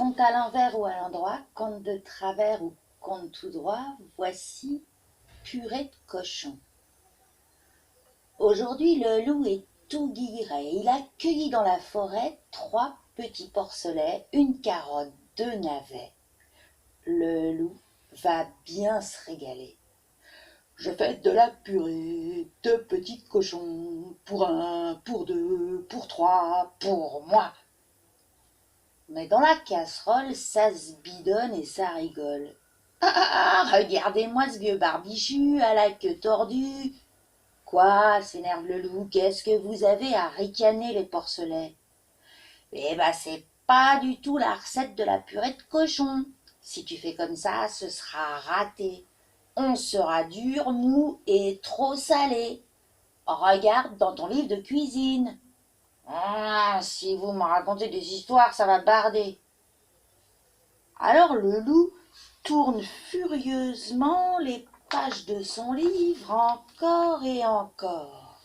Compte à l'envers ou à l'endroit, compte de travers ou compte tout droit, voici purée de cochon. Aujourd'hui, le loup est tout guilleret. Il a cueilli dans la forêt 3 petits porcelets, une carotte, 2 navets. Le loup va bien se régaler. Je fais de la purée de petits cochons, pour 1, pour 2, pour 3, pour moi. Mais dans la casserole, ça se bidonne et ça rigole. Regardez-moi ce vieux barbichu à la queue tordue. Quoi, s'énerve le loup, qu'est-ce que vous avez à ricaner les porcelets? Eh ben, c'est pas du tout la recette de la purée de cochon. Si tu fais comme ça, ce sera raté. On sera dur, mou et trop salé. Regarde dans ton livre de cuisine. Ah, si vous me racontez des histoires, ça va barder. Alors le loup tourne furieusement les pages de son livre encore et encore.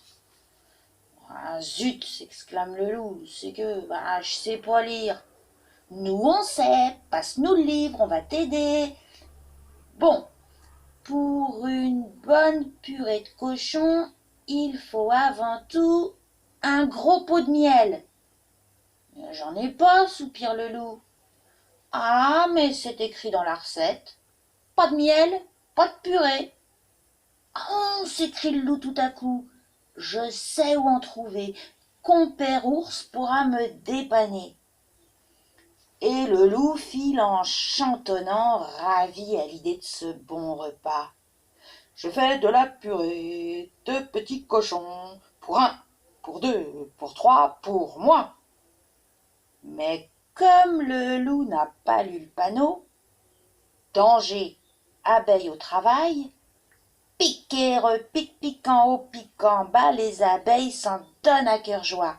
Ah, zut, s'exclame le loup, c'est que je sais pas lire. Nous on sait, passe-nous le livre, on va t'aider. Bon, pour une bonne purée de cochon, il faut avant tout un gros pot de miel. J'en ai pas, soupire le loup. Ah, mais c'est écrit dans la recette. Pas de miel, pas de purée. Oh, s'écrie le loup tout à coup. Je sais où en trouver. Compère Ours pourra me dépanner. Et le loup file en chantonnant, ravi à l'idée de ce bon repas. Je fais de la purée de petits cochons, pour 1, pour 2, pour 3, pour moi. Mais comme le loup n'a pas lu le panneau, danger, abeille au travail, piquer, repique, piquant haut, piquant bas, les abeilles s'en donnent à cœur joie.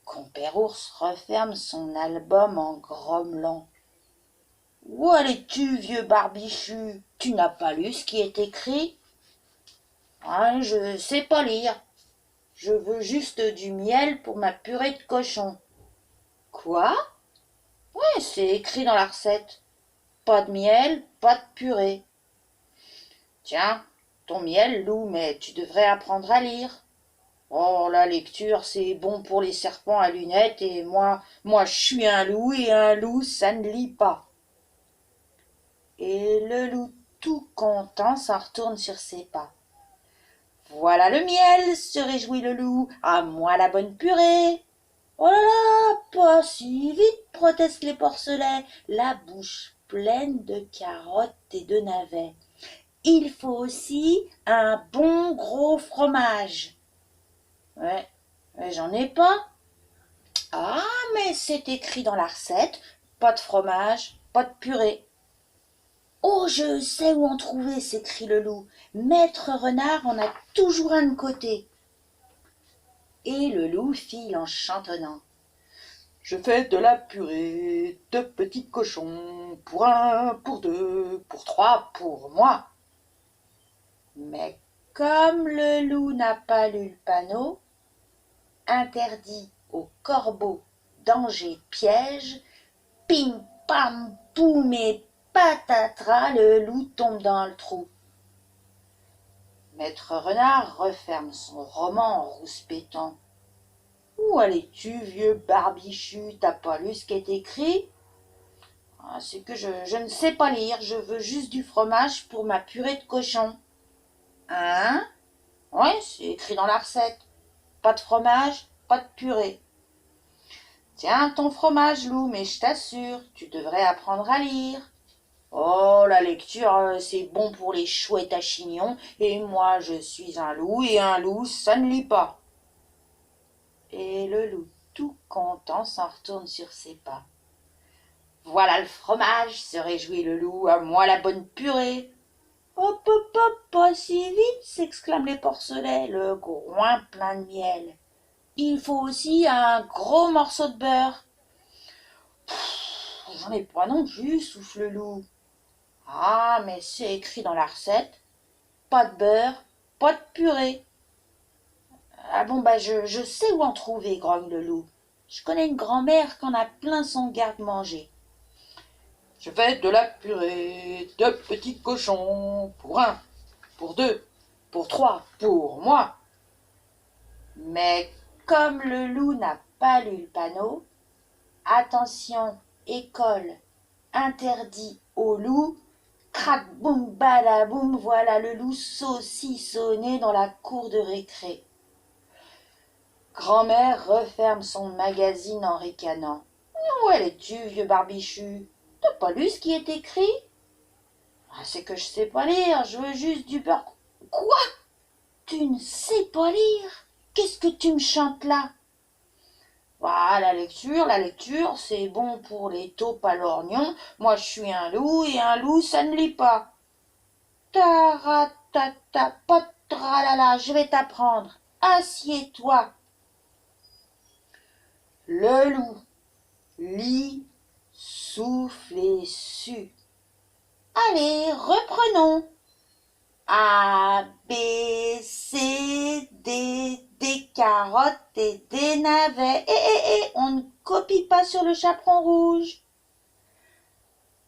Compère Ours referme son album en grommelant. Où allais-tu, vieux barbichu? Tu n'as pas lu ce qui est écrit? Ah, je sais pas lire. Je veux juste du miel pour ma purée de cochon. Quoi? Ouais, c'est écrit dans la recette. Pas de miel, pas de purée. Tiens, ton miel, loup, mais tu devrais apprendre à lire. Oh, la lecture, c'est bon pour les serpents à lunettes, et moi, je suis un loup, et un loup, ça ne lit pas. Et le loup, tout content, s'en retourne sur ses pas. Voilà le miel, se réjouit le loup, à moi la bonne purée. Oh là là, pas si vite, protestent les porcelets, la bouche pleine de carottes et de navets. Il faut aussi un bon gros fromage. Ouais, j'en ai pas. Ah, mais c'est écrit dans la recette, pas de fromage, pas de purée. Oh, je sais où en trouver, s'écrie le loup. Maître Renard en a toujours un de côté. Et le loup file en chantonnant. Je fais de la purée de petits cochons, pour 1, pour 2, pour 3, pour moi. Mais comme le loup n'a pas lu le panneau, interdit aux corbeaux, danger, piège, pim, pam, poum et patatras, le loup tombe dans le trou. Maître Renard referme son roman en rouspétant. Où allais-tu, vieux barbichu? T'as pas lu ce qui est écrit? Ah, c'est que je ne sais pas lire, je veux juste du fromage pour ma purée de cochon. Hein? Oui, c'est écrit dans la recette. Pas de fromage, pas de purée. Tiens ton fromage, loup, mais je t'assure, tu devrais apprendre à lire. Oh, la lecture, c'est bon pour les chouettes à chignons, et moi je suis un loup, et un loup, ça ne lit pas. Et le loup, tout content, s'en retourne sur ses pas. Voilà le fromage, se réjouit le loup, à moi la bonne purée. Hop, hop, hop, pas si vite, s'exclament les porcelets, le groin plein de miel. Il faut aussi un gros morceau de beurre. J'en ai pas non plus, souffle le loup. Ah, mais c'est écrit dans la recette. Pas de beurre, pas de purée. Ah bon, je sais où en trouver, grogne le loup. Je connais une grand-mère qui en a plein son garde-manger. Je fais de la purée de petits cochons pour un, pour deux, pour trois, pour moi. Mais comme le loup n'a pas lu le panneau, attention, école, interdit au loup, crac boum badaboum, voilà le loup saucissonné dans la cour de récré. Grand-mère referme son magazine en ricanant. Où elle est-tu, vieux barbichu? T'as pas lu ce qui est écrit? Ah, c'est que je sais pas lire, je veux juste du beurre. Quoi? Tu ne sais pas lire? Qu'est-ce que tu me chantes là? Ah, la lecture, c'est bon pour les taupes à l'orgnon. Moi, je suis un loup et un loup, ça ne lit pas. Taratata, patralala, je vais t'apprendre. Assieds-toi. Le loup lit, souffle et sue. Allez, reprenons. A, B, C, des carottes et des navets. On ne copie pas sur le chaperon rouge.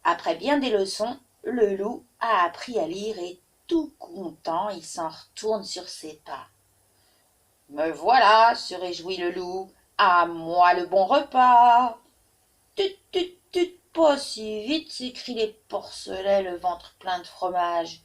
Après bien des leçons, le loup a appris à lire et tout content, il s'en retourne sur ses pas. Me voilà, se réjouit le loup, à moi le bon repas. Tut, pas si vite, s'écrient les porcelets, le ventre plein de fromage.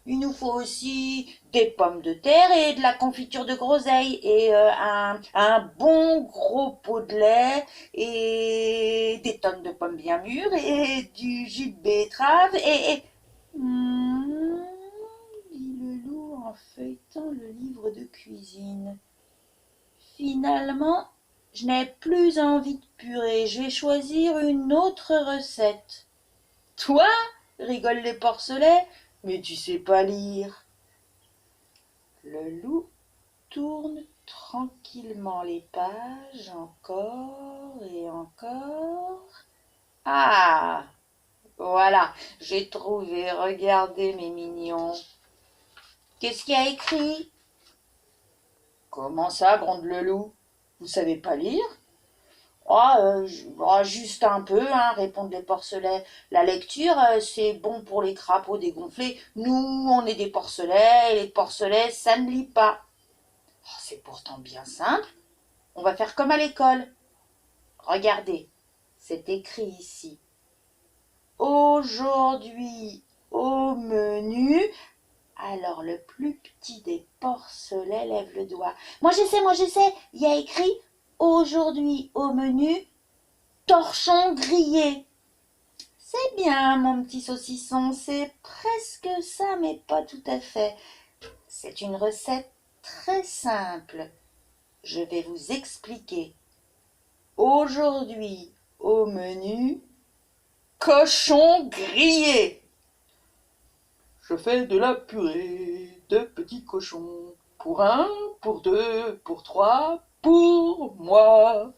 Il nous faut aussi des pommes de terre et de la confiture de groseille et un bon gros pot de lait et des tonnes de pommes bien mûres et du jus de betterave dit le loup en feuilletant le livre de cuisine. Finalement, je n'ai plus envie de purée, je vais choisir une autre recette. Toi, rigolent les porcelets, mais tu sais pas lire. Le loup tourne tranquillement les pages, encore et encore. Ah, voilà, j'ai trouvé, regardez mes mignons. Qu'est-ce qu'il y a écrit? Comment ça, gronde le loup? Vous savez pas lire? Juste un peu, hein, répondent les porcelets. La lecture, c'est bon pour les crapauds dégonflés. Nous, on est des porcelets, et les porcelets, ça ne lit pas. Oh, c'est pourtant bien simple. On va faire comme à l'école. Regardez, c'est écrit ici. Aujourd'hui, au menu. Alors le plus petit des porcelets lève le doigt. Moi je sais, il y a écrit aujourd'hui au menu torchon grillé. C'est bien, mon petit saucisson, c'est presque ça, mais pas tout à fait. C'est une recette très simple. Je vais vous expliquer. Aujourd'hui, au menu, cochon grillé. Je fais de la purée de petits cochons pour un, pour deux, pour trois, pour moi.